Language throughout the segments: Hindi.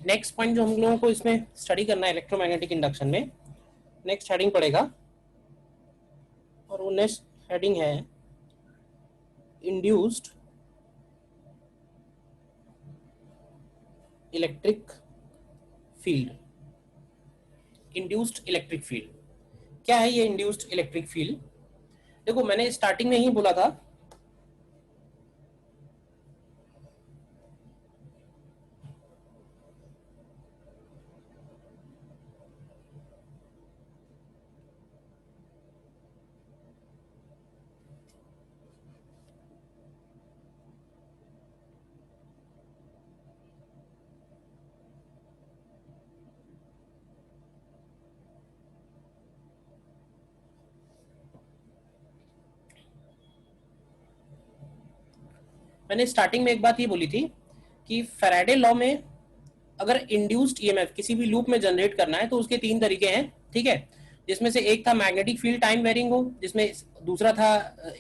नेक्स्ट पॉइंट जो हम लोगों को इसमें स्टडी करना है इलेक्ट्रोमैग्नेटिक इंडक्शन में, नेक्स्ट हेडिंग पड़ेगा और वो नेक्स्ट हेडिंग है induced electric field. Induced electric field क्या है? ये इंड्यूस्ड इलेक्ट्रिक फील्ड, देखो मैंने स्टार्टिंग में ही बोला था मैंने स्टार्टिंग में एक बात ये बोली थी कि फैराडे लॉ में अगर इंड्यूस्ड ईएमएफ किसी भी लूप में जनरेट करना है तो उसके तीन तरीके हैं, ठीक है। जिसमें से एक था मैग्नेटिक फील्ड टाइम वेरिंग हो, जिसमें दूसरा था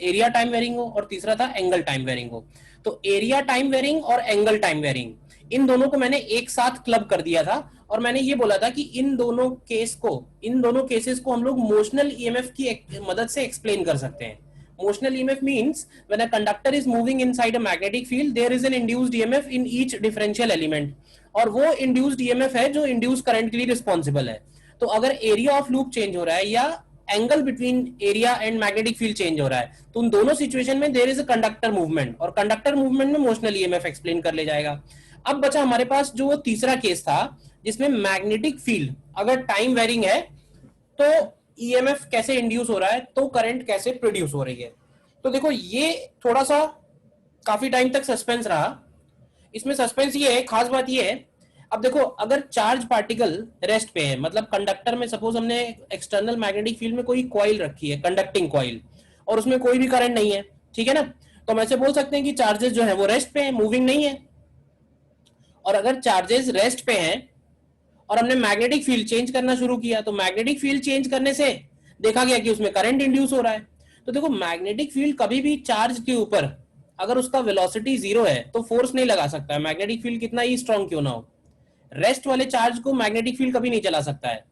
एरिया टाइम वेरिंग हो, और तीसरा था एंगल टाइम वेरिंग हो। तो एरिया टाइम वेरिंग और एंगल टाइम वेरिंग, इन दोनों को मैंने एक साथ क्लब कर दिया था और मैंने ये बोला था कि इन दोनों केसेस को हम लोग मोशनल ईएमएफ की मदद से एक्सप्लेन कर सकते हैं। Motional EMF means when a conductor is moving inside a magnetic field, there is an induced EMF in each differential element, और वो induced EMF है जो induced current के लिए responsible है। तो अगर area of loop change हो रहा है या angle between area and magnetic field change हो रहा है तो उन दोनों सिचुएशन में there is a conductor movement, और कंडक्टर मूवमेंट में मोशनल ईएमएफ एक्सप्लेन कर ले जाएगा। अब बचा हमारे पास जो तीसरा केस था जिसमें मैग्नेटिक फील्ड अगर टाइम वेरिंग है तो ईएमएफ कैसे इंड्यूस हो रहा है, तो करंट कैसे प्रोड्यूस हो रही है। तो देखो ये थोड़ा सा काफी टाइम तक सस्पेंस रहा। इसमें सस्पेंस ये है, खास बात ये है, अब देखो अगर चार्ज पार्टिकल रेस्ट पे है, मतलब कंडक्टर में सपोज हमने एक्सटर्नल मैग्नेटिक फील्ड में कोई कॉइल रखी है, कंडक्टिंग कॉइल, और उसमें कोई भी करंट नहीं है, ठीक है ना, तो हम ऐसे बोल सकते हैं कि चार्जेस जो है वो रेस्ट पे है, मूविंग नहीं है। और अगर चार्जेस रेस्ट पे हैं और हमने मैग्नेटिक फील्ड चेंज करना शुरू किया तो मैग्नेटिक फील्ड चेंज करने से देखा गया कि उसमें करंट इंड्यूस हो रहा है। तो देखो मैग्नेटिक फील्ड कभी भी चार्ज के ऊपर अगर उसका वेलोसिटी जीरो है तो फोर्स नहीं लगा सकता है, मैग्नेटिक फील्ड कितना ही स्ट्रांग क्यों ना हो। रेस्ट वाले चार्ज को मैग्नेटिक फील्ड कभी नहीं चला सकता है,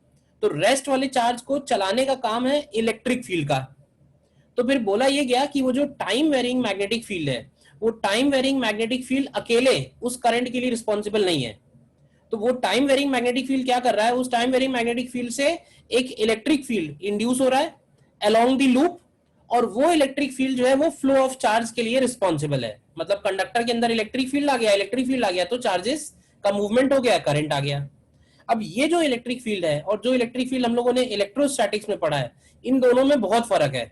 तो रेस्ट वाले चार्ज को चलाने का काम है इलेक्ट्रिक फील्ड का। तो फिर बोला यह गया कि वो जो टाइम वेरिंग मैग्नेटिक फील्ड है, वो टाइम वेरिंग मैग्नेटिक फील्ड अकेले उस करंट के लिए रिस्पॉन्सिबल नहीं है। तो वो टाइम वेरिंग मैग्नेटिक फील्ड क्या कर रहा है, उस टाइम वेरिंग मैग्नेटिक फील्ड से एक इलेक्ट्रिक फील्ड इंड्यूस हो रहा है अलोंग द लूप, और वो इलेक्ट्रिक फील्ड जो है वो फ्लो ऑफ चार्ज के लिए रिस्पॉन्सिबल है। मतलब कंडक्टर के अंदर इलेक्ट्रिक फील्ड आ गया तो चार्जेस का मूवमेंट हो गया, करंट आ गया। अब ये जो इलेक्ट्रिक फील्ड है और जो इलेक्ट्रिक फील्ड हम लोगों ने इलेक्ट्रोस्टैटिक्स में पढ़ा है, इन दोनों में बहुत फर्क है।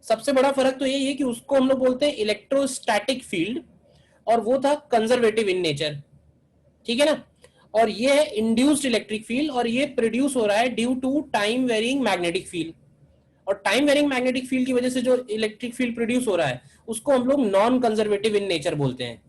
सबसे बड़ा फर्क तो यही है कि उसको हम लोग बोलते हैं इलेक्ट्रोस्टैटिक फील्ड, और वो था कंजर्वेटिव इन नेचर, ठीक है ना। और ये है इंड्यूस्ड इलेक्ट्रिक फील्ड, और ये प्रोड्यूस हो रहा है due to time varying magnetic field. और टाइम वेरिंग मैग्नेटिक फील्ड की वजह से जो इलेक्ट्रिक फील्ड प्रोड्यूस हो रहा है उसको हम लोग नॉन कंजर्वेटिव इन नेचर बोलते हैं।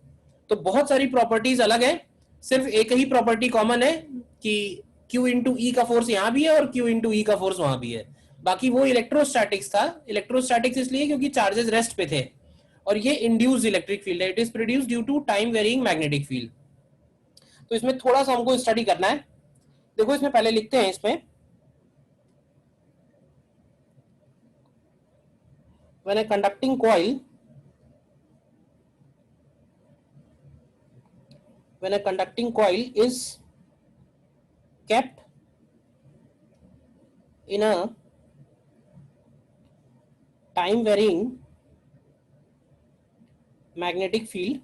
तो बहुत सारी प्रॉपर्टीज अलग है, सिर्फ एक ही प्रॉपर्टी कॉमन है कि Q इंटू ई का फोर्स यहाँ भी है और Q इंटू ई का फोर्स वहां भी है। बाकी वो इलेक्ट्रोस्टैटिक्स था, इलेक्ट्रोस्टैटिक्स इसलिए क्योंकि चार्जेस रेस्ट पे थे, और ये इंड्यूस्ड इलेक्ट्रिक फील्ड है, it is produce due to time varying magnetic field. तो इसमें थोड़ा सा हमको स्टडी करना है। देखो इसमें पहले लिखते हैं इसमें when a conducting coil when a conducting coil is kept in a time varying magnetic field,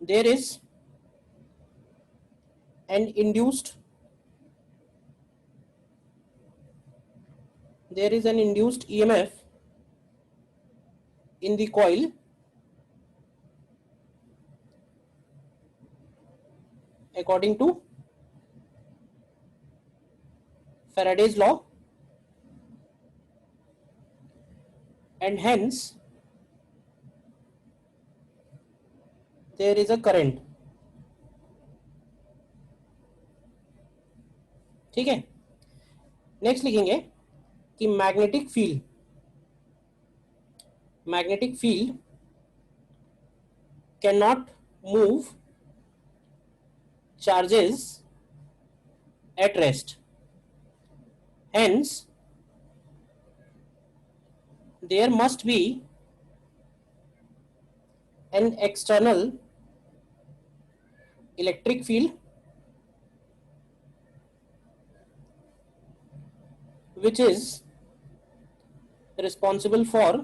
there is an induced EMF in the coil according to Faraday's law, and hence there is a current, ठीक है। नेक्स्ट लिखेंगे कि magnetic field cannot move charges at rest. Hence, there must be an external electric field which is responsible for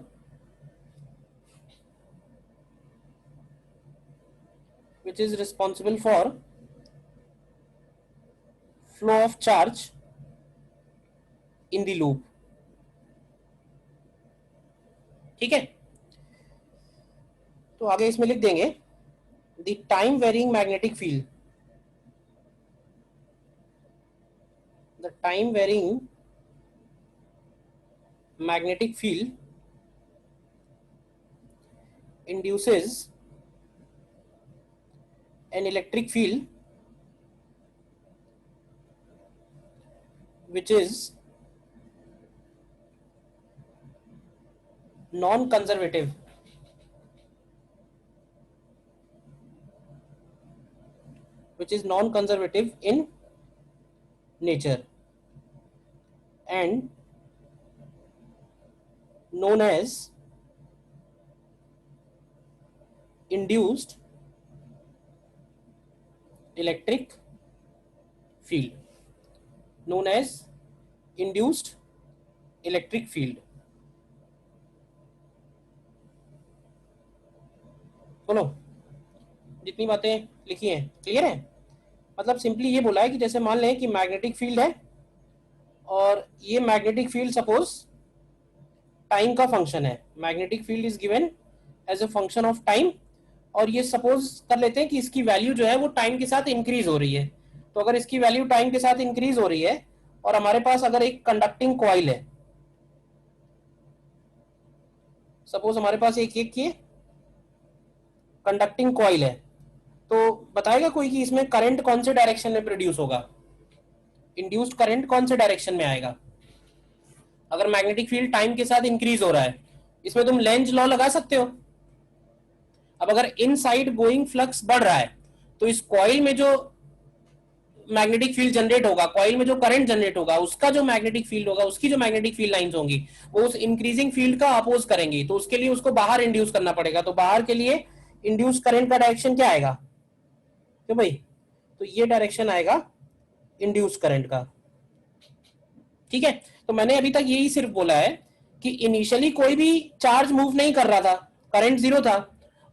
flow of charge in the loop. ठीक है, तो आगे इसमें लिख देंगे the time varying magnetic field, the time varying magnetic field induces an electric field which is non-conservative in nature and known as induced electric field, known as induced electric field. बोलो, जितनी बातें लिखी हैं क्लियर है? मतलब सिंपली ये बोला है कि जैसे मान लें कि मैग्नेटिक फील्ड है और ये मैग्नेटिक फील्ड सपोज टाइम का फंक्शन है, magnetic field is given as a function of time, और ये सपोज कर लेते हैं कि इसकी वैल्यू जो है वो टाइम के साथ इंक्रीज हो रही है। तो अगर इसकी वैल्यू टाइम के साथ इंक्रीज हो रही है और हमारे पास अगर एक कंडक्टिंग कॉइल है, सपोज हमारे पास एक ये कंडक्टिंग कॉइल है, तो बताएगा कोई कि इसमें करंट कौन से डायरेक्शन में प्रोड्यूस होगा, इंड्यूस्ड करंट कौन से डायरेक्शन में आएगा अगर मैग्नेटिक फील्ड टाइम के साथ इंक्रीज हो रहा है? इसमें तुम लेंज लॉ लगा सकते हो। अब अगर इनसाइड गोइंग फ्लक्स बढ़ रहा है तो इस कॉइल में जो मैग्नेटिक फील्ड जनरेट होगा, कॉइल में जो करंट जनरेट होगा, उसका जो मैग्नेटिक फील्ड होगा, उसकी जो मैग्नेटिक फील्ड लाइंस होंगी वो उस इंक्रीजिंग फील्ड का अपोज करेंगी। तो उसके लिए उसको बाहर इंड्यूस करना पड़ेगा। तो बाहर के लिए इंड्यूस करंट का डायरेक्शन क्या आएगा? क्यों भाई? तो ये डायरेक्शन आएगा इंड्यूस करंट का। ठीक है, तो मैंने अभी तक यही सिर्फ बोला है कि इनिशियली कोई भी चार्ज मूव नहीं कर रहा था, करंट जीरो था,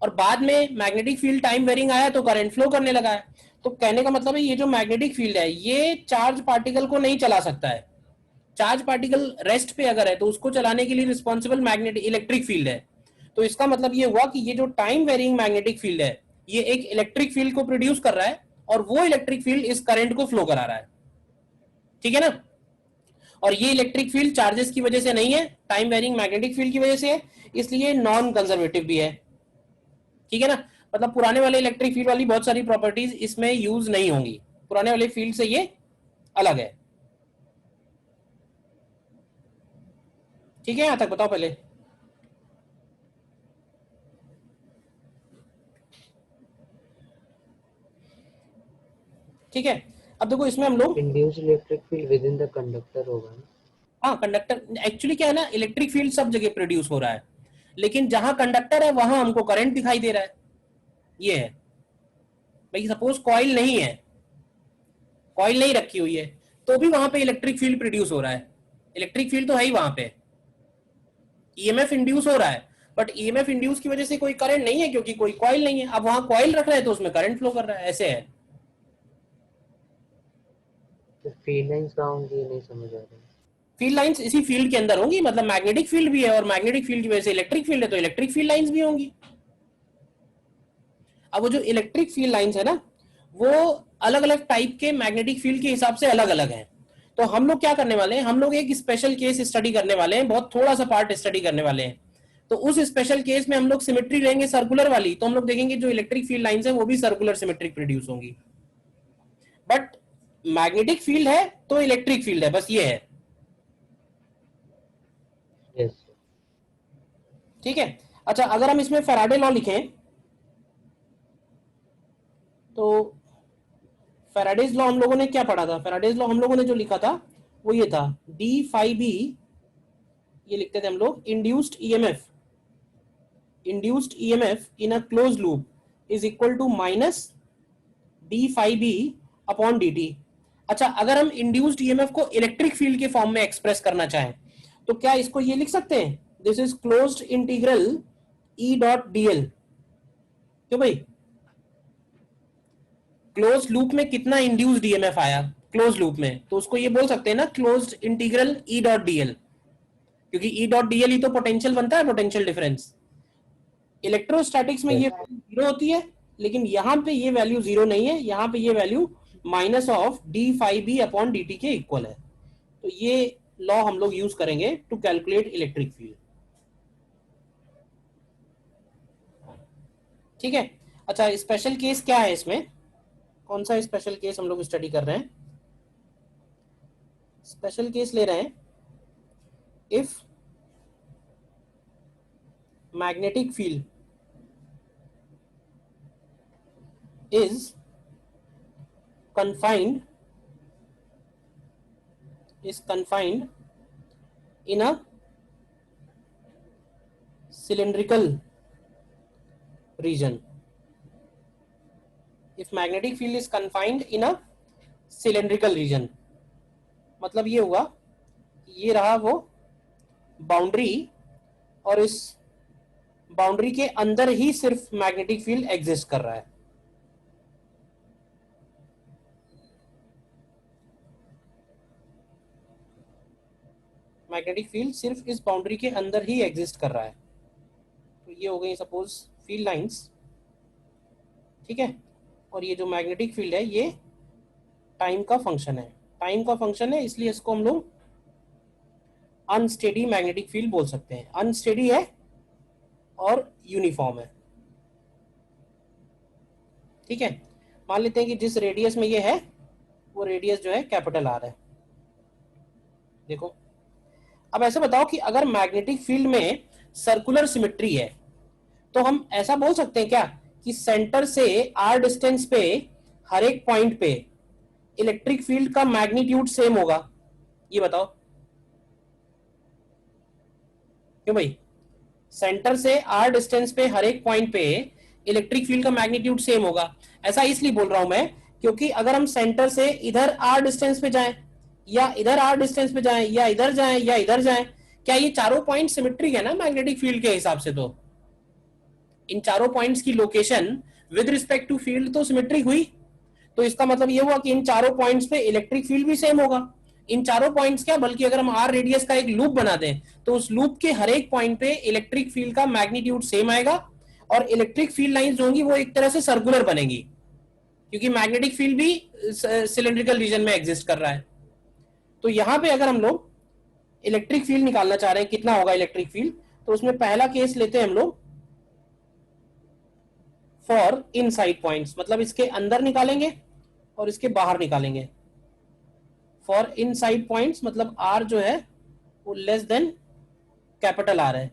और बाद में मैग्नेटिक फील्ड टाइम वेरिंग आया तो करंट फ्लो करने लगा है। तो कहने का मतलब है ये जो मैग्नेटिक फील्ड है ये चार्ज पार्टिकल को नहीं चला सकता है। चार्ज पार्टिकल रेस्ट पे अगर है तो उसको चलाने के लिए रिस्पॉन्सिबल मैग्नेटिक इलेक्ट्रिक फील्ड है। तो इसका मतलब ये हुआ कि ये जो टाइम वेरिंग मैग्नेटिक फील्ड है ये एक इलेक्ट्रिक फील्ड को प्रोड्यूस कर रहा है और वो इलेक्ट्रिक फील्ड इस करंट को फ्लो करा रहा है। ठीक है ना? और ये इलेक्ट्रिक फील्ड चार्जेस की वजह से नहीं है, टाइम वेरिंग मैग्नेटिक फील्ड की वजह से है, इसलिए नॉन कंजर्वेटिव भी है। ठीक है ना? मतलब पुराने वाले इलेक्ट्रिक फील्ड वाली बहुत सारी प्रॉपर्टीज इसमें यूज नहीं होंगी, पुराने वाले फील्ड से ये अलग है। ठीक है, यहां तक बताओ पहले। ठीक है, अब देखो इसमें हम लोग induced electric field with in the conductor होगा ना? हाँ, कंडक्टर एक्चुअली क्या है ना, इलेक्ट्रिक फील्ड सब जगह प्रोड्यूस हो रहा है, लेकिन जहां कंडक्टर है वहां हमको करंट दिखाई दे रहा है। ये है भाई, सपोज कॉइल नहीं है, कॉइल नहीं रखी हुई है, तो भी वहां पे इलेक्ट्रिक फील्ड प्रोड्यूस हो रहा है। इलेक्ट्रिक फील्ड तो है ही वहां पे, ईएमएफ इंड्यूस हो रहा है, बट ईएमएफ इंड्यूस की वजह से कोई करंट नहीं है क्योंकि कोई कॉइल नहीं है। अब वहां कॉइल रख रहे हैं तो उसमें करंट फ्लो कर रहा है, ऐसे है। तो फील्ड लाइंस कहाँ होंगी, नहीं समझ आ रहा है। फील्ड लाइंस इसी फील्ड के अंदर होंगी, मतलब मैग्नेटिक फील्ड भी है और मैग्नेटिक फील्ड की वजह से इलेक्ट्रिक फील्ड है, तो इलेक्ट्रिक फील्ड लाइंस भी होंगी। अब वो जो इलेक्ट्रिक फील्ड लाइंस है ना, वो अलग अलग टाइप के मैग्नेटिक फील्ड के हिसाब से अलग अलग है। तो हम लोग क्या करने वाले हैं, हम लोग एक स्पेशल केस स्टडी करने वाले हैं, बहुत थोड़ा सा पार्ट स्टडी करने वाले हैं। तो उस स्पेशल केस में हम लोग सिमेट्री लेंगे सर्कुलर वाली, तो हम लोग देखेंगे जो इलेक्ट्रिक फील्ड लाइंस है वो भी सर्कुलर सिमेट्रिक प्रोड्यूस होंगी। बट मैग्नेटिक फील्ड है तो इलेक्ट्रिक फील्ड है, बस ये है। यस। ठीक है, अच्छा अगर हम इसमें फैराडे लॉ लिखें, तो फैराडेज लॉ हम लोगों ने क्या पढ़ा था? फैराडेज लॉ हम लोगों ने जो लिखा था वो ये था, डी फाई बी, ये लिखते थे हम लोग, induced EMF in a close loop is equal to minus d phi B upon D t. अच्छा, अगर हम इंड्यूस्ड ईएमएफ को इलेक्ट्रिक फील्ड के फॉर्म में एक्सप्रेस करना चाहें तो क्या इसको ये लिख सकते हैं, this is closed integral E dot dl. क्यों भाई? क्लोज लूप में कितना इंड्यूस्ड ईएमएफ आया क्लोज लूप में, तो उसको ये बोल सकते हैं ना closed integral E dot DL, क्योंकि ई डॉट डीएल ही तो पोटेंशियल बनता है, पोटेंशियल डिफरेंस। इलेक्ट्रोस्टैटिक्स में ये वैल्यू जीरो होती है, लेकिन यहां पे ये वैल्यू जीरो नहीं है, यहां पे ये value minus of d five B upon D t के इक्वल है। तो ये लॉ हम लोग यूज करेंगे टू कैलकुलेट इलेक्ट्रिक फील्ड। ठीक है। अच्छा, स्पेशल केस क्या है इसमें? कौन सा स्पेशल केस हम लोग स्टडी कर रहे हैं? स्पेशल केस ले रहे हैं if magnetic field is confined in a cylindrical region. If magnetic field is confined in a cylindrical region, मतलब ये हुआ, ये रहा वो बाउंड्री, और इस बाउंड्री के अंदर ही सिर्फ मैग्नेटिक फील्ड एग्जिस्ट कर रहा है। मैग्नेटिक फील्ड सिर्फ इस बाउंड्री के अंदर ही एग्जिस्ट कर रहा है। तो ये हो गई सपोज फील्ड लाइंस, ठीक है। और ये जो मैग्नेटिक फील्ड है ये टाइम का फंक्शन है, टाइम का फंक्शन है, इसलिए इसको हम लोग अनस्टेडी मैग्नेटिक फील्ड बोल सकते हैं। अनस्टेडी है और यूनिफॉर्म है, ठीक है। मान लेते हैं कि जिस रेडियस में ये है वो रेडियस जो है कैपिटल आर है। देखो, अब ऐसे बताओ कि अगर मैग्नेटिक फील्ड में सर्कुलर सिमेट्री है तो हम ऐसा बोल सकते हैं क्या कि सेंटर से आर डिस्टेंस पे हर एक पॉइंट पे इलेक्ट्रिक फील्ड का मैग्नीट्यूड सेम होगा? ये बताओ। क्यों भाई? सेंटर से आर डिस्टेंस पे हर एक पॉइंट पे इलेक्ट्रिक फील्ड का मैग्नीट्यूड सेम होगा। ऐसा इसलिए बोल रहा हूं मैं क्योंकि अगर हम सेंटर से इधर आर डिस्टेंस पे जाएं या इधर आर डिस्टेंस पे जाएं या इधर जाएं या इधर जाएं, क्या ये चारों पॉइंट सिमेट्रिक है ना मैग्नेटिक फील्ड के हिसाब से? तो इन चारों पॉइंट्स की location with respect to field तो सिमेट्रिक हुई। तो इसका मतलब ये हुआ कि इन चारों पॉइंट्स पे इलेक्ट्रिक फील्ड भी सेम होगा। इन चारों पॉइंट्स क्या, बल्कि अगर हम आर रेडियस का एक लूप बना दें तो उस लूप के हर एक पॉइंट पे इलेक्ट्रिक फील्ड का मैग्नीट्यूड सेम आएगा और इलेक्ट्रिक फील्ड लाइंस जो होंगी वो एक तरह से सर्कुलर बनेगी, क्योंकि मैग्नेटिक फील्ड भी सिलेंड्रिकल रीजन में एग्जिस्ट कर रहा है। तो यहां पे अगर हम लोग इलेक्ट्रिक फील्ड निकालना चाह रहे हैं, कितना होगा इलेक्ट्रिक फील्ड, तो उसमें पहला केस लेते हैं हम लोग फॉर इनसाइड पॉइंट्स, मतलब इसके अंदर निकालेंगे और इसके बाहर निकालेंगे। फॉर इनसाइड पॉइंट्स मतलब आर जो है वो लेस देन कैपिटल आर है,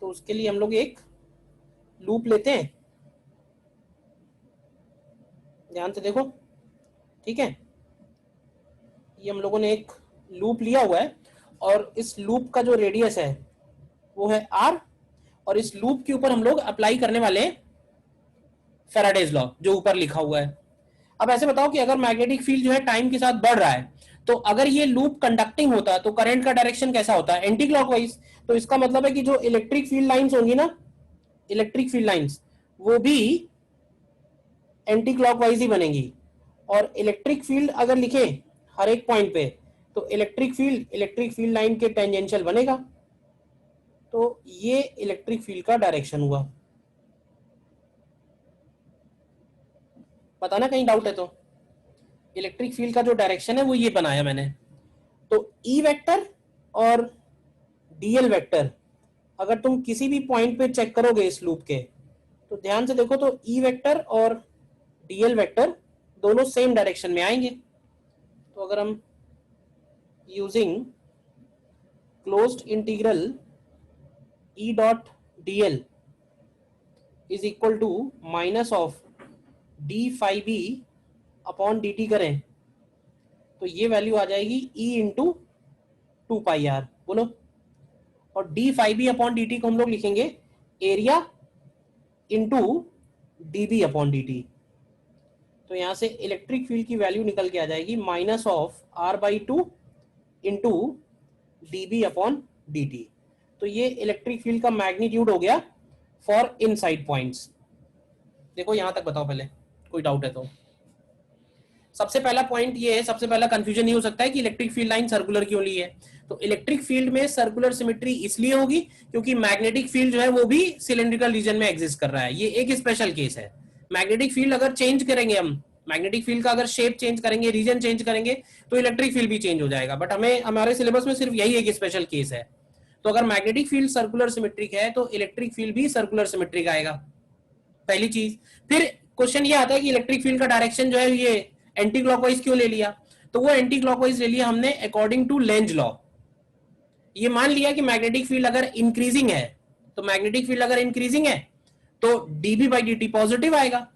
तो उसके लिए हम लोग एक लूप लेते हैं। ध्यान से देखो, ठीक है। ये हम लोगों ने एक लूप लिया हुआ है और इस लूप का जो रेडियस है वो है आर, और इस लूप के ऊपर हम लोग अप्लाई करने वाले हैं फैराडेज लॉ जो ऊपर लिखा हुआ है। अब ऐसे बताओ कि अगर मैग्नेटिक फील्ड जो है टाइम के साथ बढ़ रहा है तो अगर ये लूप कंडक्टिंग होता तो करंट का डायरेक्शन कैसा होता है? Anti clockwise. तो इसका मतलब है कि जो इलेक्ट्रिक फील्ड लाइंस होंगी ना, इलेक्ट्रिक फील्ड लाइंस वो भी एंटी क्लॉकवाइज ही बनेगी। और इलेक्ट्रिक फील्ड अगर लिखे हर एक पॉइंट पे तो इलेक्ट्रिक फील्ड लाइन के टेंजेंशियल बनेगा। तो ये इलेक्ट्रिक फील्ड का डायरेक्शन हुआ। बताना कहीं डाउट है तो। इलेक्ट्रिक फील्ड का जो डायरेक्शन है वो ये बनाया मैंने। तो ई वेक्टर और डीएल वेक्टर अगर तुम किसी भी पॉइंट पे चेक करोगे इस लूप के तो ध्यान से देखो तो ई वेक्टर और डीएल वेक्टर दोनों सेम डायरेक्शन में आएंगे। तो अगर हम using closed integral E dot dl is equal to minus of D phi B upon D t करें तो ये वैल्यू आ जाएगी E into two pi r, बोलो। और d five B upon D t को हम लोग लिखेंगे area into d B upon D t. तो यहां से इलेक्ट्रिक फील्ड की वैल्यू निकल के आ जाएगी minus of r by two into d B upon D t. तो ये इलेक्ट्रिक फील्ड का मैग्नीट्यूड हो गया फॉर इनसाइड पॉइंट्स। देखो यहां तक बताओ पहले, कोई डाउट है तो। सबसे पहला पॉइंट ये है, सबसे पहला कंफ्यूजन ये हो सकता है कि इलेक्ट्रिक फील्ड लाइन सर्कुलर क्यों ली है। तो इलेक्ट्रिक फील्ड में सर्कुलर सिमेट्री इसलिए होगी क्योंकि मैग्नेटिक फील्ड जो है वो भी सिलेंड्रिकल रीजन में एग्जिस्ट कर रहा है। ये एक स्पेशल केस है। मैग्नेटिक फील्ड अगर चेंज करेंगे हम, मैग्नेटिक फील्ड का अगर शेप चेंज करेंगे, रीजन चेंज करेंगे, तो इलेक्ट्रिक फील्ड भी चेंज हो जाएगा। बट हमें हमारे सिलेबस में सिर्फ यही एक स्पेशल केस है। तो अगर मैग्नेटिक फील्ड सर्कुलर सिमेट्रिक है तो इलेक्ट्रिक फील्ड भी सर्कुलर सिमेट्रिक आएगा, पहली चीज। फिर क्वेश्चन ये आता है कि इलेक्ट्रिक फील्ड का डायरेक्शन जो है ये एंटी क्लॉकवाइज क्यों ले लिया। तो वो एंटी क्लॉकवाइज ले लिया हमने अकॉर्डिंग टू लेंज लॉ। ये मान लिया कि मैग्नेटिक फील्ड अगर इंक्रीजिंग है, तो मैग्नेटिक फील्ड अगर इंक्रीजिंग है तो dB by D T positive आएगा,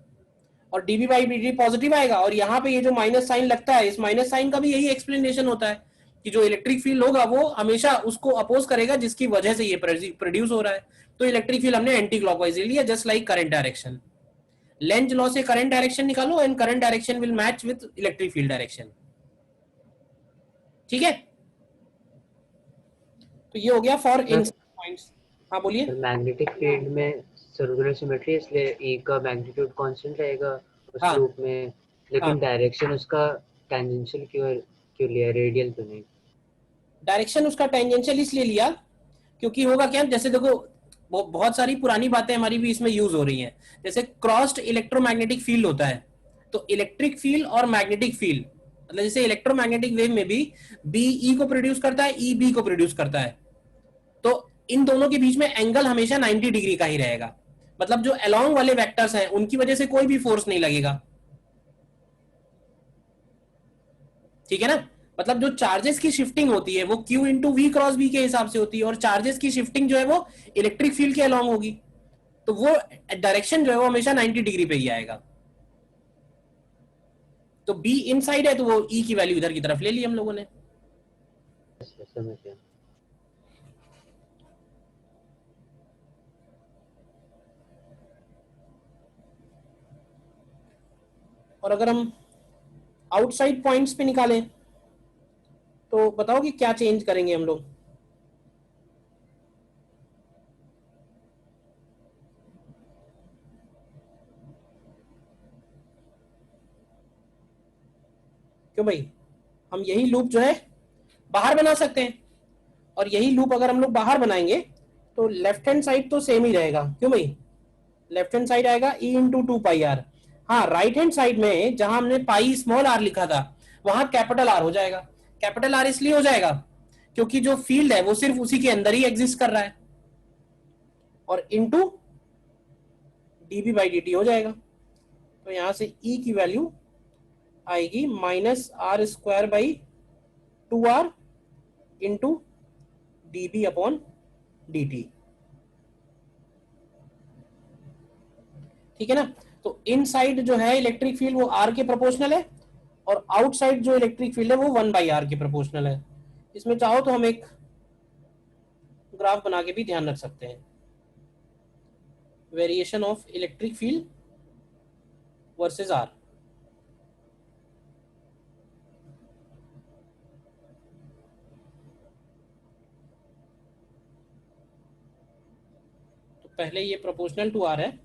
और dB by D T positive आएगा। और यहाँ पे ये जो माइनस साइन लगता है, इस माइनस साइन का भी यही एक्सप्लेनेशन होता है कि जो इलेक्ट्रिक फील्ड होगा वो हमेशा उसको अपोज करेगा जिसकी वजह से ये प्रोड्यूस हो रहा है। तो इलेक्ट्रिक फील्ड हमने एंटी क्लॉकवाइज ले लिया, just like current direction. Lenz law से करंट डायरेक्शन निकालो and current direction will match with electric field direction. ठीक है, तो ये हो गया फॉर इन पॉइंट्स। हाँ बोलिए। मैग्नेटिक फील्ड में सर्कुलर सिमेट्री, इसलिए ई का मैग्नीट्यूड कांस्टेंट रहेगा उस हाँ लूप में, लेकिन हाँ, डायरेक्शन उसका टेंजेंशियल क्यों लिया, रेडियल तो नहीं। डायरेक्शन उसका टेंजेंशियल इसलिए लिया क्योंकि होगा क्या, जैसे देखो बहुत सारी पुरानी बातें हमारी भी इसमें यूज हो रही हैं। जैसे क्रॉस्ड इलेक्ट्रोमैग्नेटिक फील्ड होता है, तो इलेक्ट्रिक फील्ड और मैग्नेटिक फील्ड, मतलब जैसे इलेक्ट्रोमैग्नेटिक वेव में भी बी ई को प्रोड्यूस करता है, ई बी को प्रोड्यूस करता है। तो इन दोनों के बीच में एंगल हमेशा 90 डिग्री का ही रहेगा। मतलब जो अलोंग वाले वेक्टर्स हैं उनकी वजह से कोई भी फोर्स नहीं लगेगा। ठीक है ना। मतलब जो चार्जेस की शिफ्टिंग होती है वो Q into v cross B के हिसाब से होती है, और चार्जेस की शिफ्टिंग जो है वो इलेक्ट्रिक फील्ड के अलोंग होगी। तो वो डायरेक्शन जो है वो हमेशा 90 डिग्री पे ही आएगा। तो बी इनसाइड है तो वो ई की वैल्यू इधर की तरफ ले ली हम लोगों ने। समझ गया। और अगर हम आउटसाइड पॉइंट्स पे निकालें तो बताओ कि क्या चेंज करेंगे हम लोग। क्यों भाई, हम यही लूप जो है बाहर बना सकते हैं, और यही लूप अगर हम लोग बाहर बनाएंगे तो लेफ्ट हैंड साइड तो सेम ही रहेगा। क्यों भाई, लेफ्ट हैंड साइड आएगा E into two pi r. हाँ, राइट हैंड साइड में जहां हमने पाई स्मॉल आर लिखा था वहां कैपिटल आर हो जाएगा। कैपिटल आर इसलिए हो जाएगा क्योंकि जो फील्ड है वो सिर्फ उसी के अंदर ही एग्जिस्ट कर रहा है, और into dB by D t हो जाएगा। तो यहां से ई की वैल्यू आएगी minus r square by two r into d B upon D t. ठीक है ना। तो इन साइड जो है इलेक्ट्रिक फील्ड वो आर के प्रोपोर्शनल है, और आउटसाइड जो इलेक्ट्रिक फील्ड है वो 1/r के प्रोपोर्शनल है। इसमें चाहो तो हम एक ग्राफ बना के भी ध्यान रख सकते हैं, variation of electric field versus r. तो पहले ये प्रोपोर्शनल टू आर है,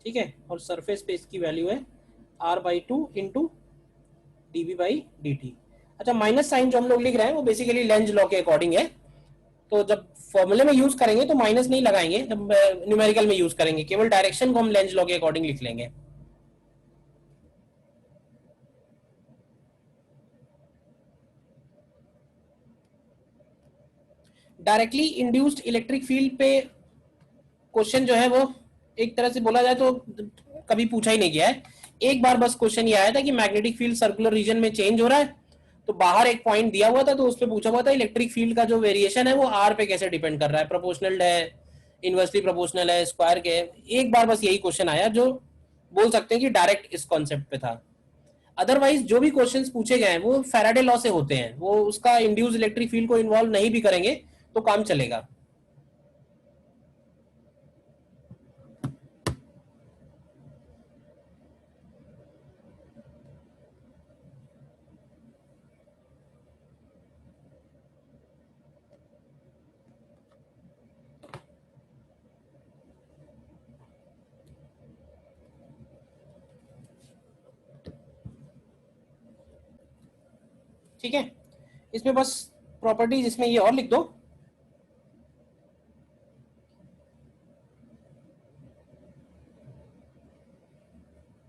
ठीक है, और सरफेस पे इसकी वैल्यू है r by two into d B by D t. अच्छा, माइनस साइन जो हम लोग लिख रहे हैं वो बेसिकली लेंज लॉ के अकॉर्डिंग है। तो जब फॉर्मूले में यूज करेंगे तो माइनस नहीं लगाएंगे, जब न्यूमेरिकल में यूज करेंगे केवल डायरेक्शन को हम लेंज लॉ के अकॉर्डिंग लिख लेंगे। डायरेक्टली इंड्यूस्ड इलेक्ट्रिक फील्ड पे क्वेश्चन जो है वो एक तरह से बोला जाए तो कभी पूछा ही नहीं गया है। एक बार बस क्वेश्चन ये आया था कि मैग्नेटिक फील्ड सर्कुलर रीजन में चेंज हो रहा है, तो बाहर एक पॉइंट दिया हुआ था, तो उस पर पूछा हुआ था इलेक्ट्रिक फील्ड का जो वेरिएशन है वो आर पे कैसे डिपेंड कर रहा है, प्रोपोर्शनल है, इनवर्सली प्रोपोर्शनल है, स्क्वायर के है। एक बार बस यही क्वेश्चन आया जो बोल सकते हैं कि डायरेक्ट इस कॉन्सेप्ट पे था। अदरवाइज जो भी क्वेश्चंस पूछे गए हैं वो फैराडे लॉ से होते हैं, वो उसका इंड्यूस इलेक्ट्रिक फील्ड को इन्वॉल्व नहीं भी करेंगे तो काम चलेगा। ठीक है, इसमें बस प्रॉपर्टीज इसमें ये और लिख दो।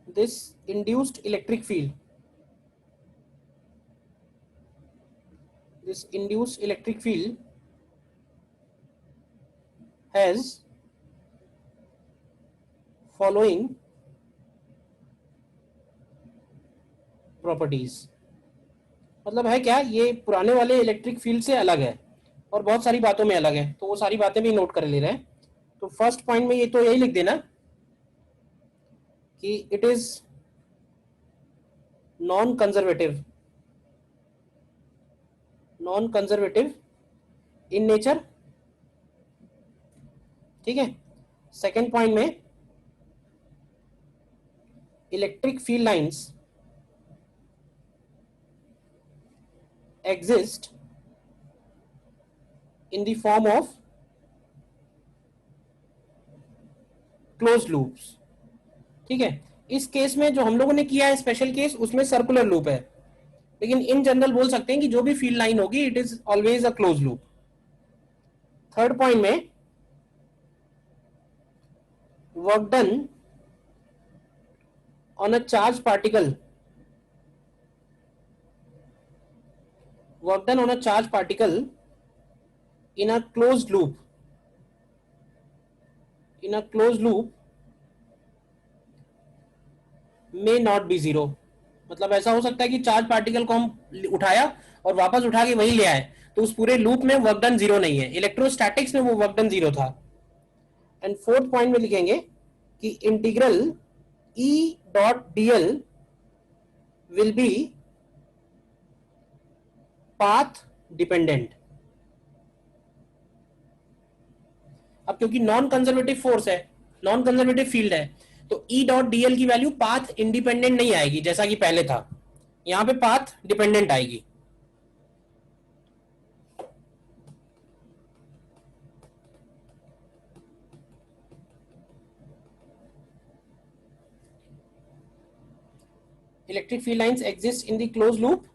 This induced electric field, this induced electric field has following properties। मतलब है क्या, ये पुराने वाले इलेक्ट्रिक फील्ड से अलग है और बहुत सारी बातों में अलग है, तो वो सारी बातें भी नोट कर ले रहे हैं। तो फर्स्ट पॉइंट में ये तो यही लिख देना कि it is non conservative, non conservative in nature. ठीक है, सेकेंड पॉइंट में electric field lines exist in the form of closed loops। ठीक है, इस केस में जो हम लोगों ने किया है स्पेशल केस, उसमें सर्कुलर लूप है, लेकिन इन जनरल बोल सकते हैं कि जो भी फील्ड लाइन होगी it is always a close loop. Third point में work done on a charge particle, work done on a charged particle in a closed loop, in a closed loop may not be zero। मतलब ऐसा हो सकता है कि चार्ज पार्टिकल को हम उठाया और वापस उठा के वही ले आए, तो उस पूरे लूप में वर्क डन जीरो नहीं है, इलेक्ट्रोस्टैटिक्स में वो वर्क डन जीरो था। एंड फोर्थ पॉइंट में लिखेंगे कि integral E dot DL will be path dependent. अब क्योंकि नॉन कंजर्वेटिव फोर्स है, नॉन कंजर्वेटिव फील्ड है, तो ई डॉट डीएल की वैल्यू पाथ इंडिपेंडेंट नहीं आएगी जैसा कि पहले था, यहां पे पाथ डिपेंडेंट आएगी। Electric field lines exist in the close loop.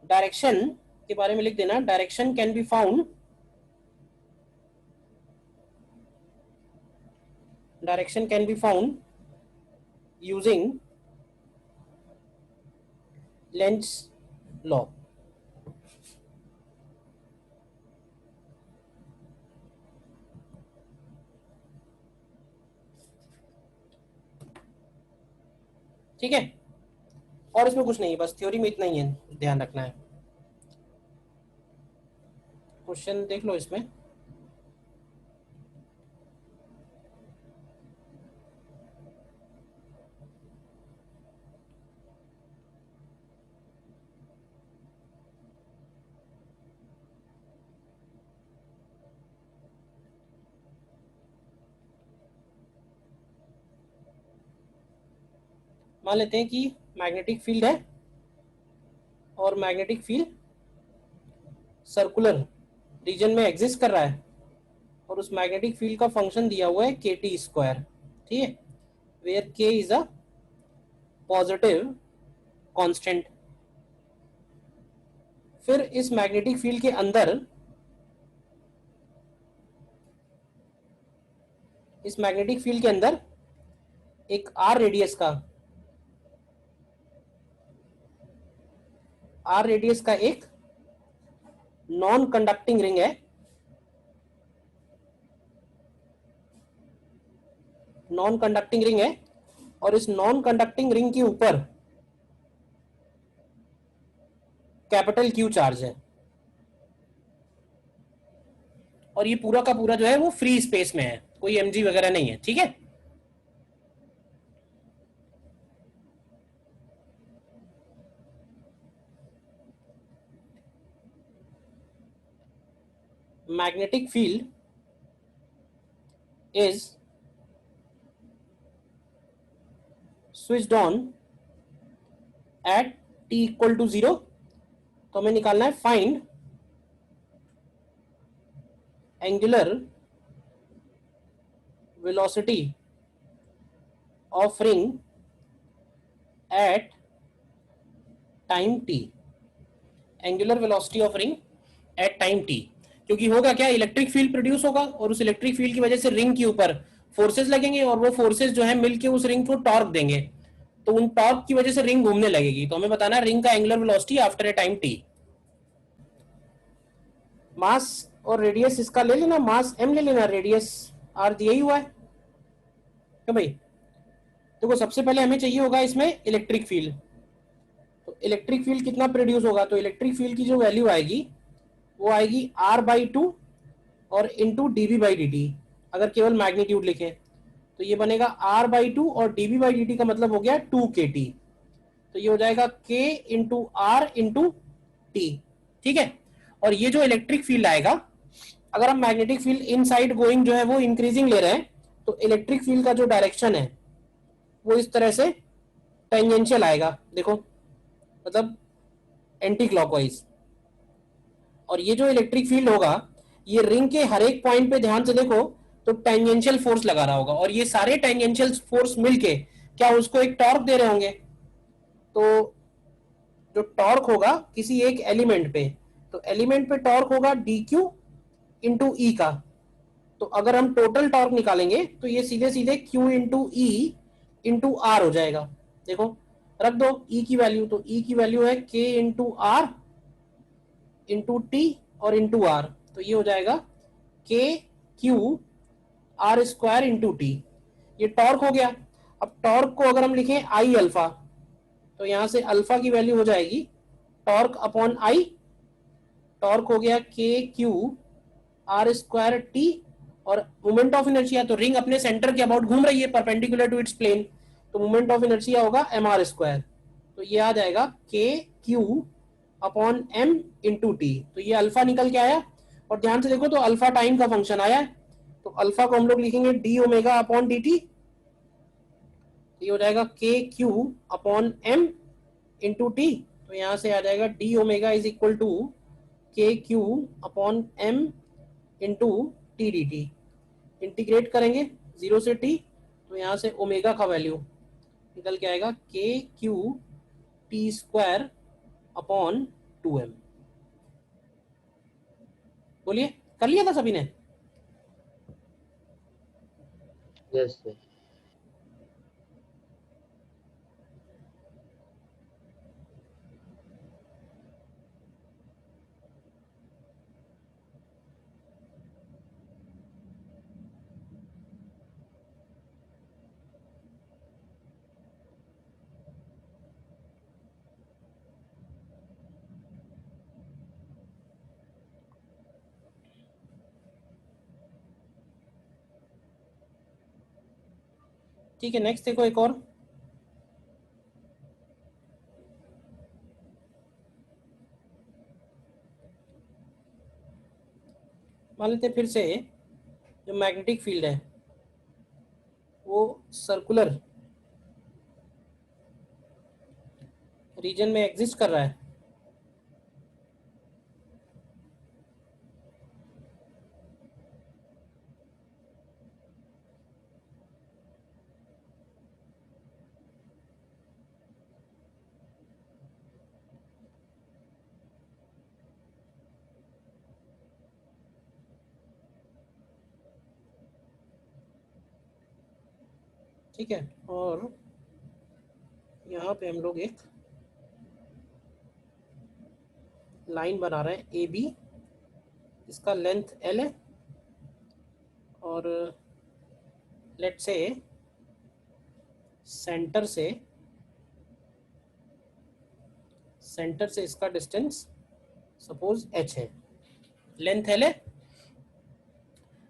Direction के बारे में लिख देना, direction can be found, direction can be found using Lenz law. ठीक है, और इसमें कुछ नहीं है, बस थ्योरी में इतना ही है, ध्यान रखना है। क्वेश्चन देख लो इसमें। मान लेते हैं कि मैग्नेटिक फील्ड है और मैग्नेटिक फील्ड सर्कुलर रीजन में एग्जिस्ट कर रहा है, और उस मैग्नेटिक फील्ड का फंक्शन दिया हुआ है के टी स्क्वायर। ठीक है, वेयर के इज अ पॉजिटिव कांस्टेंट। फिर इस मैग्नेटिक फील्ड के अंदर, इस मैग्नेटिक फील्ड के अंदर एक आर रेडियस का, आर रेडियस का एक नॉन कंडक्टिंग रिंग है, नॉन कंडक्टिंग रिंग है, और इस नॉन कंडक्टिंग रिंग के ऊपर कैपिटल क्यू चार्ज है, और ये पूरा का पूरा जो है वो फ्री स्पेस में है, कोई एमजी वगैरह नहीं है, ठीक है। Magnetic field is switched on at t equal to 0। तो हमें निकालना है find angular velocity of ring at time t. Angular velocity of ring at time t, क्योंकि होगा क्या, इलेक्ट्रिक फील्ड प्रोड्यूस होगा और उस इलेक्ट्रिक फील्ड की वजह से रिंग के ऊपर फोर्सेस लगेंगे और वो फोर्सेस जो है मिलके उस रिंग को टॉर्क देंगे, तो उन टॉर्क की वजह से रिंग घूमने लगेगी। तो हमें बताना है रिंग का angular velocity after a time T. Mass और रेडियस इसका ले लेना, मास m ले लेना, रेडियस r दिया ही हुआ है। क्यों भाई, देखो सबसे पहले हमें चाहिए होगा इसमें इलेक्ट्रिक फील्ड। तो इलेक्ट्रिक फील्ड कितना प्रोड्यूस होगा, तो इलेक्ट्रिक फील्ड की जो वैल्यू आएगी वो आएगी r/2 और इंटू dB/dt। अगर केवल मैग्नीट्यूड लिखें तो ये बनेगा r/2 और dB/dt का मतलब हो गया 2kT। तो ये हो जाएगा k into r into t, ठीक है। और ये जो इलेक्ट्रिक फील्ड आएगा, अगर हम मैग्नेटिक फील्ड इन साइड गोइंग जो है वो इंक्रीजिंग ले रहे हैं, तो इलेक्ट्रिक फील्ड का जो डायरेक्शन है वो इस तरह से टेंजेंशियल आएगा, देखो मतलब एंटी क्लॉकवाइज। और ये जो इलेक्ट्रिक फील्ड होगा ये रिंग के हर एक पॉइंट पे ध्यान से देखो तो टेंजेंशियल फोर्स लगा रहा होगा, और ये सारे टेंजेंशियल फोर्स मिलके क्या उसको एक टॉर्क दे रहे होंगे। तो जो टॉर्क होगा किसी एक एलिमेंट पे, तो एलिमेंट पे टॉर्क होगा डी क्यू इंटू ई का। तो अगर हम टोटल टॉर्क निकालेंगे तो ये सीधे सीधे Q into E into r हो जाएगा। देखो रख दो E की वैल्यू, तो E की वैल्यू है K into r into t और इंटू आर, तो ये हो जाएगा KQ r² इंटू टी। ये टॉर्क हो गया। अब टॉर्क को अगर हम लिखें आई अल्फा, तो यहां से अल्फा की वैल्यू हो जाएगी टॉर्क अपॉन आई। टॉर्क हो गया KQ r²T, और मोमेंट ऑफ इनर्शिया, तो रिंग अपने सेंटर के अबाउट घूम रही है परपेंडिकुलर टू इट्स प्लेन, तो मोमेंट ऑफ इनर्शिया होगा mr²। तो ये आ जाएगा KQ/m इंटू टी। तो ये अल्फा निकल के आया, और ध्यान से देखो तो अल्फा टाइम का फंक्शन आया है, तो अल्फा को हम लोग लिखेंगे D omega upon D T. ये हो जाएगा KQ/m इंटू टी। तो यहाँ से आ जाएगा d omega is equal to KQ/m into t d t. Integrate करेंगे 0 से t, तो यहाँ से ओमेगा का वैल्यू निकल के आएगा KQ/T² अपॉन 2m। बोलिए, कर लिया था सभी ने? Yes sir. ठीक है, नेक्स्ट देखो एक और। मान लेते हैं फिर से जो मैग्नेटिक फील्ड है वो सर्कुलर रीजन में एग्जिस्ट कर रहा है। ठीक है, और यहाँ पे हम लोग एक लाइन बना रहे हैं ए बी, इसका लेंथ एल है, और लेट से सेंटर से इसका डिस्टेंस सपोज h है, लेंथ l है,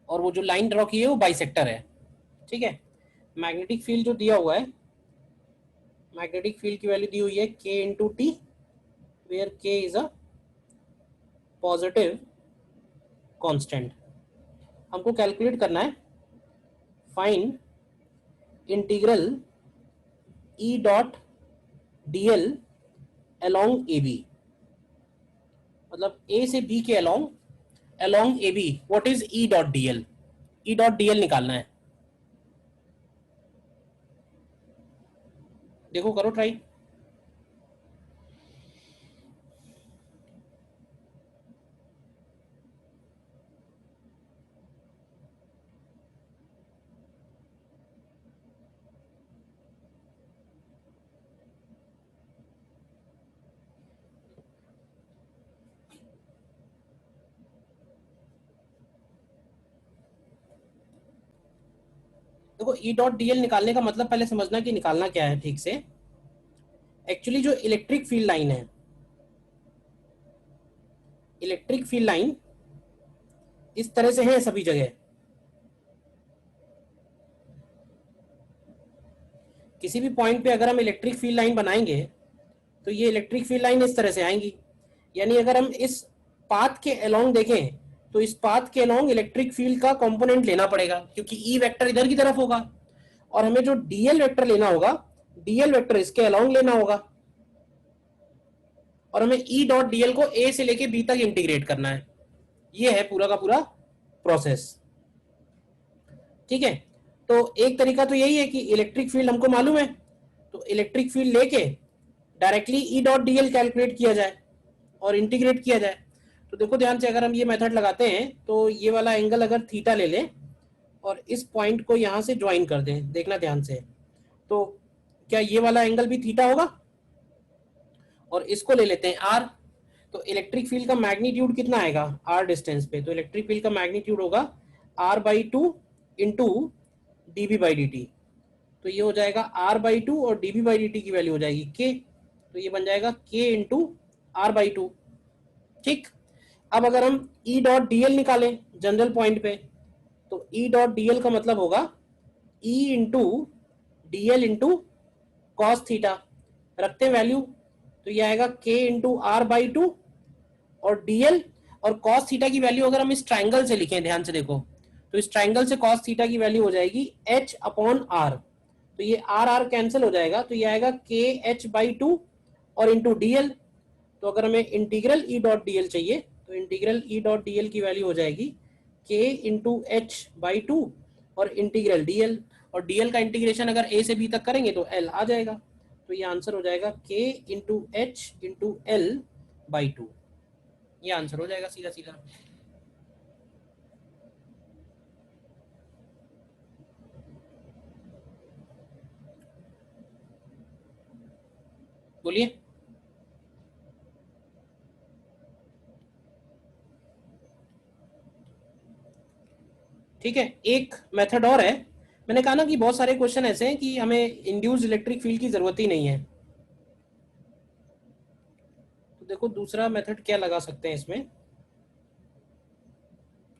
और वो जो लाइन ड्रॉ की है वो बाइसेक्टर है, ठीक है। मैग्नेटिक फील्ड जो दिया हुआ है, मैग्नेटिक फील्ड की वैल्यू दी हुई है k into t, where k is a positive constant. हमको कैलकुलेट करना है find integral E dot D l along A B, मतलब ए से बी के along along A B what is E dot D l, E dot D l निकालना है। देखो करो ट्राई। देखो ई डॉट डी एल निकालने का मतलब पहले समझना कि निकालना क्या है ठीक से। एक्चुअली जो इलेक्ट्रिक फील्ड लाइन है, इलेक्ट्रिक फील्ड लाइन इस तरह से है सभी जगह। किसी भी पॉइंट पे अगर हम इलेक्ट्रिक फील्ड लाइन बनाएंगे तो ये इलेक्ट्रिक फील्ड लाइन इस तरह से आएंगी। यानी अगर हम इस पाथ के अलोंग देखें तो इस पाथ के अलोंग इलेक्ट्रिक फील्ड का कंपोनेंट लेना पड़ेगा, क्योंकि ई वेक्टर इधर की तरफ होगा, और हमें जो डीएल वेक्टर लेना होगा, डीएल वेक्टर इसके अलोंग लेना होगा, और हमें ई डॉट डीएल को ए से लेके बी तक इंटीग्रेट करना है। ये है पूरा का पूरा प्रोसेस, ठीक है। तो एक तरीका तो यही है कि इलेक्ट्रिक फील्ड हमको मालूम है, तो इलेक्ट्रिक फील्ड लेके डायरेक्टली ई डॉट डीएल कैलकुलेट किया जाए और इंटीग्रेट किया जाए। तो देखो ध्यान से, अगर हम ये मेथड लगाते हैं तो ये वाला एंगल अगर थीटा ले लें और इस पॉइंट को यहां से ज्वाइन कर दें, देखना ध्यान से, तो क्या ये वाला एंगल भी थीटा होगा? और इसको ले लेते हैं आर, तो इलेक्ट्रिक फील्ड का मैग्नीट्यूड कितना आएगा आर डिस्टेंस पे? तो इलेक्ट्रिक फील्ड का मैग्नीट्यूड होगा r by two into d B by D t. तो ये हो जाएगा आर बाई टू और d B by D t की वैल्यू हो जाएगी के, तो ये बन जाएगा के इंटू आर बाई टू, ठीक। अब अगर हम ई डॉट डी एल निकालें जनरल पॉइंट पे, तो ई डॉट डी एल का मतलब होगा E into D L into cos theta, रखते हैं वैल्यू, तो ये आएगा के इंटू आर बाई टू और डीएल, और कॉस थीटा की वैल्यू अगर हम इस ट्राइंगल से लिखें, ध्यान से देखो, तो इस ट्राइंगल से कॉस थीटा की वैल्यू हो जाएगी एच अपॉन आर, तो ये आर आर कैंसिल हो जाएगा, तो ये आएगा के एच बाई टू और इंटू डीएल। तो अगर हमें इंटीग्रल ई डॉट डीएल चाहिए तो इंटीग्रल ई डॉट डीएल की वैल्यू हो जाएगी के इंटू एच बाई टू और इंटीग्रल डीएल, और डीएल का इंटीग्रेशन अगर ए से बी तक करेंगे तो एल आ जाएगा, तो ये आंसर हो जाएगा के into H into L by to. ये आंसर हो जाएगा सीधा सीधा। बोलिए। ठीक है, एक मेथड और है। मैंने कहा ना कि बहुत सारे क्वेश्चन ऐसे हैं कि हमें इंड्यूस्ड इलेक्ट्रिक फील्ड की जरूरत ही नहीं है। तो देखो दूसरा मेथड क्या लगा सकते हैं इसमें,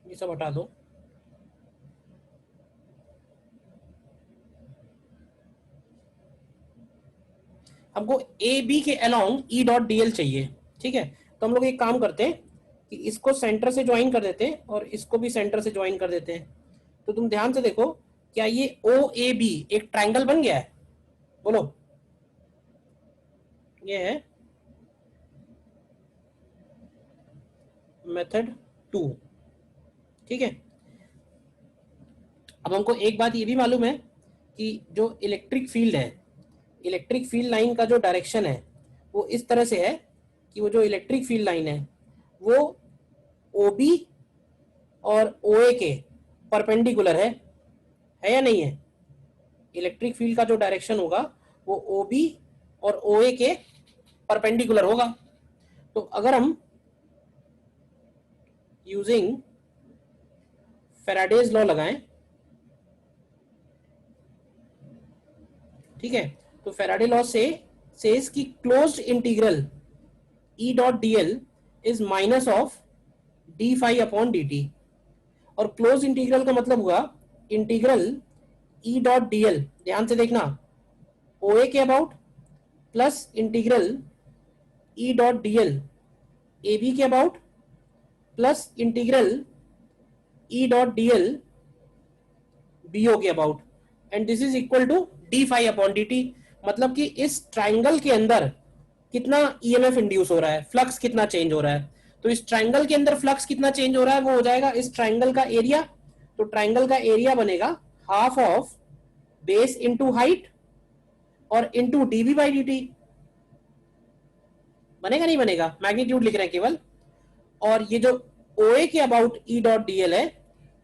ये सब हटा दो। हमको ए बी के अलोंग ई डॉट डी एल चाहिए, ठीक है। तो हम लोग एक काम करते हैं कि इसको सेंटर से ज्वाइन कर देते हैं और इसको भी सेंटर से ज्वाइन कर देते हैं। तो तुम ध्यान से देखो, क्या ये ओ ए बी एक ट्राइंगल बन गया है? बोलो। ये है मेथड 2, ठीक है। अब हमको एक बात ये भी मालूम है कि जो इलेक्ट्रिक फील्ड है, इलेक्ट्रिक फील्ड लाइन का जो डायरेक्शन है वो इस तरह से है कि वो जो इलेक्ट्रिक फील्ड लाइन है वो ओ बी और ओ ए के परपेंडिकुलर है या नहीं है? इलेक्ट्रिक फील्ड का जो डायरेक्शन होगा वो ओ बी और ओ ए के परपेंडिकुलर होगा। तो अगर हम यूजिंग फैराडेज लॉ लगाएं, ठीक है, तो फैराडे लॉ से सेज की closed integral E dot D L is minus of D phi upon D T. और क्लोज इंटीग्रल का मतलब हुआ integral E dot D L, ध्यान से देखना, ओ ए के about plus integral E dot D L A B के about plus integral E dot D L B O के about, and this is equal to D phi upon D t. मतलब कि इस ट्राइंगल के अंदर कितना ईएमएफ इंड्यूस हो रहा है, फ्लक्स कितना चेंज हो रहा है। तो इस ट्राइंगल के अंदर फ्लक्स कितना चेंज हो रहा है वो हो जाएगा इस ट्राइंगल का एरिया। तो ट्राइंगल का एरिया बनेगा half of base into height और into DV by D T. बनेगा नहीं बनेगा, मैग्नीट्यूड लिख रहे हैं केवल। और ये जो ओ ए के about E dot D L है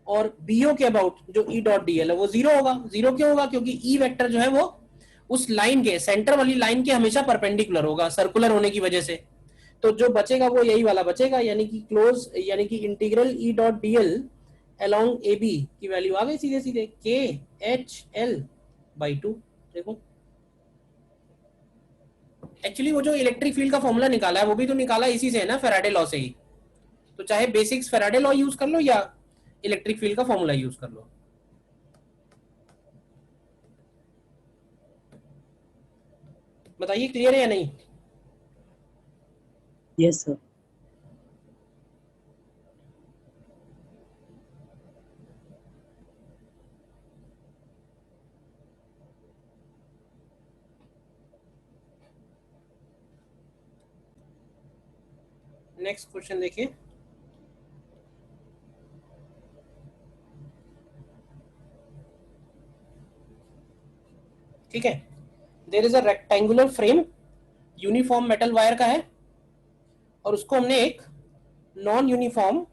और बीओ के अबाउट जो ई डॉट डी एल है वो जीरो होगा। जीरो क्यों होगा? क्योंकि ई वेक्टर जो है वो उस लाइन के, सेंटर वाली लाइन के हमेशा परपेंडिकुलर होगा, सर्कुलर होने की वजह से। तो जो बचेगा वो यही वाला बचेगा, यानी कि क्लोज, यानी कि integral E dot D l along A B की वैल्यू आ गई सीधे सीधे k h l by two. देखो एक्चुअली वो जो इलेक्ट्रिक फील्ड का फॉर्मूला निकाला है वो भी तो निकाला इसी से है ना, फैराडे लॉ से ही। तो चाहे बेसिक्स फैराडे लॉ यूज कर लो या इलेक्ट्रिक फील्ड का फॉर्मूला यूज कर लो। बताइए क्लियर है या नहीं? Yes sir. नेक्स्ट क्वेश्चन देखिए। ठीक है, there is a rectangular frame, uniform metal wire का है, और उसको हमने एक नॉन यूनिफॉर्म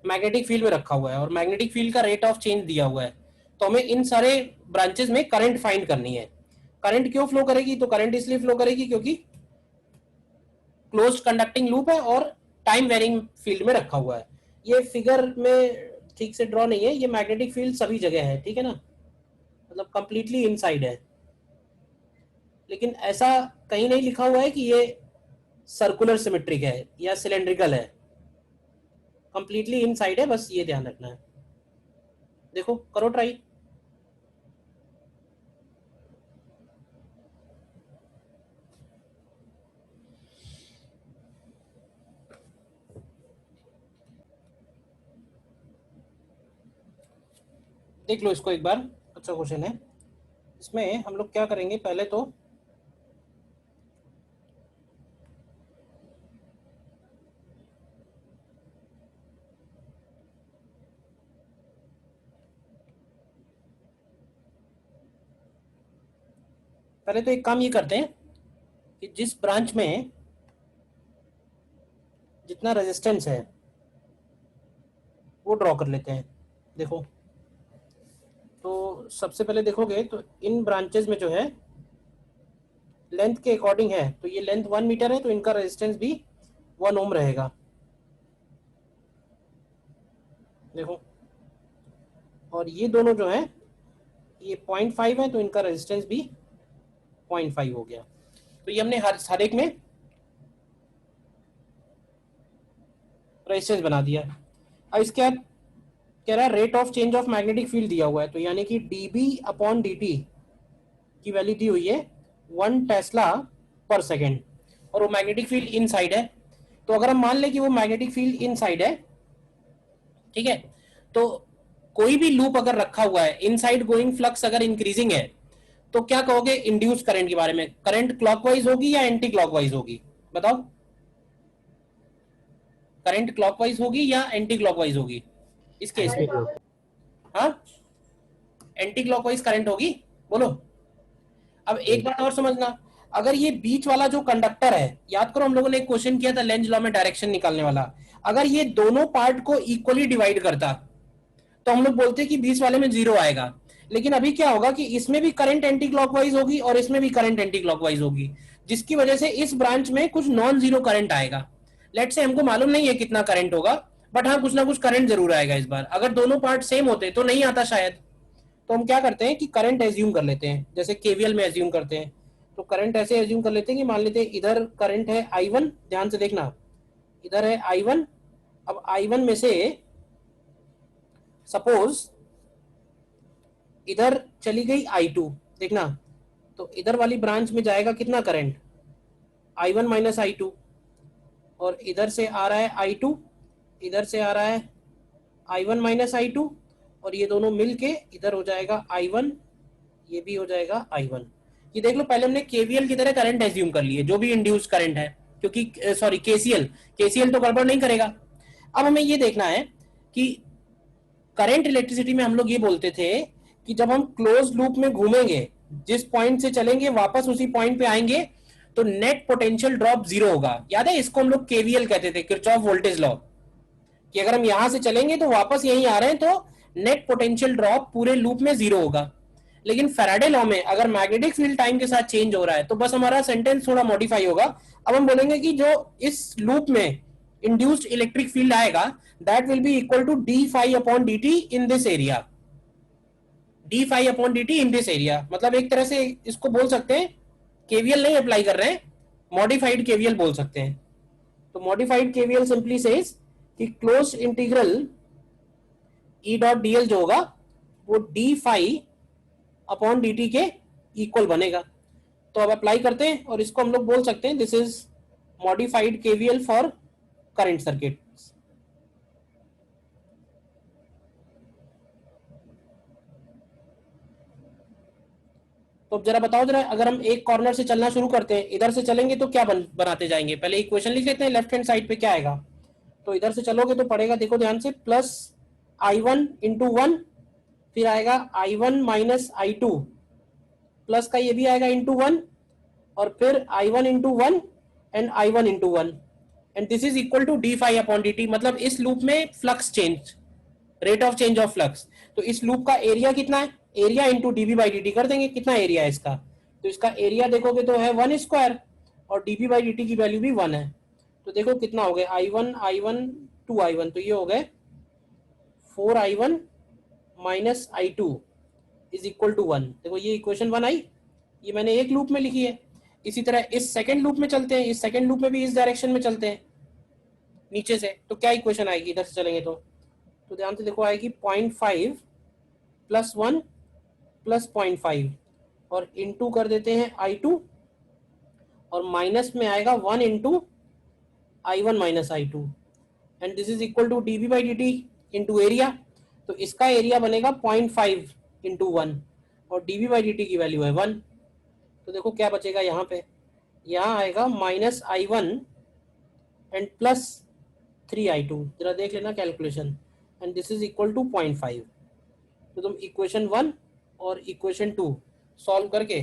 मैग्नेटिक फील्ड में रखा हुआ है और मैग्नेटिक फील्ड का रेट ऑफ चेंज दिया हुआ है। तो हमें इन सारे ब्रांचेस में करंट फाइंड करनी है। करंट क्यों फ्लो करेगी? तो करंट इसलिए फ्लो करेगी क्योंकि क्लोज्ड कंडक्टिंग लूप है और टाइम वेरिंग फील्ड में रखा हुआ है। ये फिगर में ठीक से ड्रॉ नहीं है, ये मैग्नेटिक फील्ड सभी जगह है, ठीक है ना, मतलब कंप्लीटली इनसाइड है। लेकिन ऐसा कहीं नहीं लिखा हुआ है कि ये सर्कुलर सिमेट्रिक है या सिलेंड्रिकल है, कंप्लीटली इनसाइड है, बस ये ध्यान रखना है। देखो करो ट्राई। देख लो इसको एक बार, अच्छा क्वेश्चन है। इसमें हम लोग क्या करेंगे, पहले तो एक काम ये करते हैं कि जिस ब्रांच में जितना रेजिस्टेंस है वो ड्रॉ कर लेते हैं। देखो तो सबसे पहले देखोगे तो इन ब्रांचेस में जो है लेंथ के अकॉर्डिंग है, तो ये लेंथ 1 मीटर है तो इनका रेजिस्टेंस भी 1 ओम रहेगा। देखो, और ये दोनों जो है ये 0.5 है तो इनका रेजिस्टेंस भी 0.5 हो गया। तो ये हमने हर एक में रेजिस्टेंस बना दिया। अब इसके बाद कह रहा है rate of change of magnetic field दिया हुआ है, तो यानी कि dB अपॉन dt की वैल्यू दी हुई है 1 टेस्ला पर सेकेंड, और वो मैग्नेटिक फील्ड इनसाइड है। तो अगर हम मान लें कि वो मैग्नेटिक फील्ड इनसाइड है, ठीक है, तो कोई भी लूप अगर रखा हुआ है, इनसाइड गोइंग फ्लक्स अगर इंक्रीजिंग है, तो क्या कहोगे इंड्यूस करंट के बारे में? करंट क्लॉकवाइज होगी या एंटी क्लॉकवाइज होगी? बताओ, करंट क्लॉकवाइज होगी या एंटी क्लॉकवाइज होगी इस केस में? हाँ, एंटी क्लॉकवाइज करंट होगी, बोलो। अब एक बात और समझना, अगर ये बीच वाला जो कंडक्टर है, याद करो हम लोगों ने एक क्वेश्चन किया था लेंज लॉ में डायरेक्शन निकालने वाला, अगर ये दोनों पार्ट को इक्वली डिवाइड करता तो हम लोग बोलते कि बीच वाले में 0 आएगा। लेकिन अभी क्या होगा कि इसमें भी करंट एंटी क्लॉकवाइज होगी और इसमें भी करंट एंटी क्लॉकवाइज होगी, जिसकी वजह से इस ब्रांच में कुछ नॉन जीरो करंट आएगा। लेट से हमको मालूम नहीं है कितना करंट होगा, बट हाँ कुछ ना कुछ करंट जरूर आएगा इस बार। अगर दोनों पार्ट सेम होते तो नहीं आता शायद। तो हम क्या करते हैं कि करंट एज्यूम कर लेते हैं, जैसे केवीएल में एज्यूम करते हैं तो करंट ऐसे एज्यूम कर लेते हैं कि मान लेते हैं इधर करंट है I1, ध्यान से देखना, इधर है I1। अब I1 में से सपोज इधर चली गई I2, देखना, तो इधर वाली ब्रांच में जाएगा कितना करंट, I1 माइनस I2, और इधर से आ रहा है I2, इधर से आ रहा है I1 माइनस I2, और ये दोनों मिलके इधर हो जाएगा I1, ये भी हो जाएगा I1। ये देख लो, पहले हमने KVL की तरह करंट एज्यूम कर लिए, जो भी इंड्यूस करंट है, क्योंकि सॉरी KCL तो गड़बड़ नहीं करेगा। अब हमें ये देखना है कि करंट इलेक्ट्रिसिटी में हम लोग ये बोलते थे कि जब हम क्लोज लूप में घूमेंगे, जिस पॉइंट से चलेंगे वापस उसी पॉइंट पे आएंगे, तो नेट पोटेंशियल ड्रॉप जीरो होगा। याद है, इसको हम लोग KVL कहते थे, किरचॉफ वोल्टेज लॉ, कि अगर हम यहां से चलेंगे तो वापस यहीं आ रहे हैं तो नेट पोटेंशियल ड्रॉप पूरे लूप में जीरो होगा। लेकिन फैराडे लॉ में अगर मैग्नेटिक फील्ड टाइम के साथ चेंज हो रहा है तो बस हमारा सेंटेंस थोड़ा मॉडिफाई होगा। अब हम बोलेंगे कि जो इस लूप में इंड्यूस्ड इलेक्ट्रिक फील्ड आएगा that will be equal to D phi upon D t in this area, d phi upon D t in this area. मतलब एक तरह से इसको बोल सकते हैं, केवीएल नहीं अप्लाई कर रहे हैं, मॉडिफाइड केवीएल बोल सकते हैं। तो मॉडिफाइड केवीएल सिंपली सेज कि close integral E dot dl जो होगा वो d phi upon D t के इक्वल बनेगा। तो अब अप्लाई करते हैं और इसको हम लोग बोल सकते हैं this is modified KVL for current circuit. तो अब जरा बताओ जरा, अगर हम एक कॉर्नर से चलना शुरू करते हैं, इधर से चलेंगे तो क्या बनाते जाएंगे, पहले इक्वेशन लिख लेते हैं, लेफ्ट हैंड साइड पे क्या आएगा। तो इधर से चलोगे तो पड़ेगा, देखो ध्यान से, प्लस I1 इंटू 1, फिर आएगा I1 माइनस I2, प्लस का ये भी आएगा इंटू 1, और फिर I1 into 1 and I1 into 1, and this is equal to D phi upon D t. मतलब इस लूप में flux change, rate of change of flux, तो इस लूप का एरिया कितना है, area into dB by D t कर देंगे, कितना एरिया है इसका, तो इसका एरिया देखोगे तो है 1 स्क्वायर, और डीबी बाई डी टी की वैल्यू भी 1 है। तो देखो कितना हो गया, I1 2I1, तो ये हो गए 4I1 minus I2 is equal to 1। देखो ये इक्वेशन 1 आई, ये मैंने एक लूप में लिखी है। इसी तरह इस सेकंड लूप में चलते हैं, इस सेकंड लूप में भी इस डायरेक्शन में चलते हैं नीचे से, तो क्या इक्वेशन आएगी इधर से चलेंगे तो ध्यान से देखो, आएगी 0.5 प्लस 1 प्लस 0.5, और इंटू कर देते हैं I2, और माइनस में आएगा 1 into I1 minus I2, and this is equal to d B by D t into area. तो इसका एरिया बनेगा 0.5 इंटू 1, और d B by D t की वैल्यू है 1। तो देखो क्या बचेगा यहाँ पे, यहाँ आएगा minus I1 and plus 3I2, जरा देख लेना calculation, and this is equal to 0.5। तो तुम इक्वेशन 1 और इक्वेशन 2 सॉल्व करके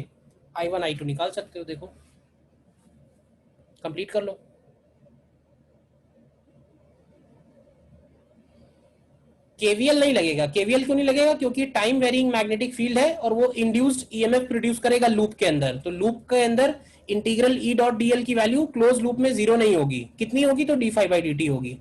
I1 I2 निकाल सकते हो। देखो कंप्लीट कर लो। केवीएल नहीं लगेगा, केवीएल क्यों नहीं लगेगा, क्योंकि टाइम वेरिंग मैग्नेटिक फील्ड है और वो इंड्यूस्ड ईएमएफ प्रोड्यूस करेगा लूप के अंदर। तो लूप के अंदर इंटीग्रल ई डॉट डीएल की वैल्यू क्लोज लूप में जीरो नहीं होगी, कितनी होगी, तो d phi by D t होगी।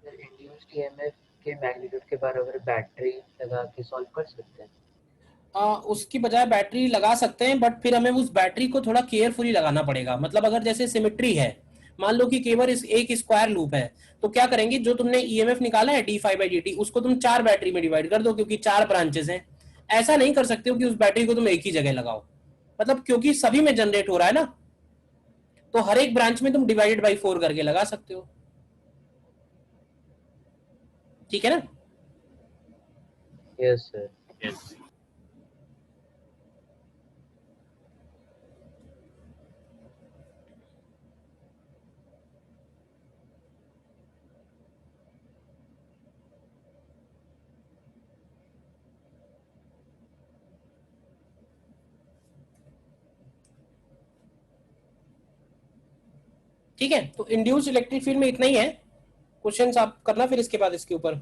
इंड्यूस्ड ईएमएफ के मैग्नीट्यूड के बराबर बैटरी लगा के सॉल्व कर सकते हैं। उसकी बजाय बैटरी लगा सकते हैं, बट फिर हमें उस बैटरी को थोड़ा केयरफुली लगाना पड़ेगा। मतलब अगर जैसे सिमेट्री है, मान लो कि केवल एक स्क्वायर लूप है, तो क्या करेंगे, जो तुमने ईएमएफ निकाला है d phi by D t, उसको तुम 4 बैटरी में डिवाइड कर दो, क्योंकि 4 ब्रांचेस हैं। ऐसा नहीं कर सकते हो कि उस बैटरी को तुम एक ही जगह लगाओ, मतलब क्योंकि सभी में जनरेट हो रहा है ना, तो हर एक ब्रांच में तुम डिवाइडेड बाई 4 करके लगा सकते हो। ठीक है ना? Yes sir. ठीक है, तो इंड्यूस्ड इलेक्ट्रिक फील्ड में इतना ही है। क्वेश्चंस आप करना फिर इसके बाद इसके ऊपर।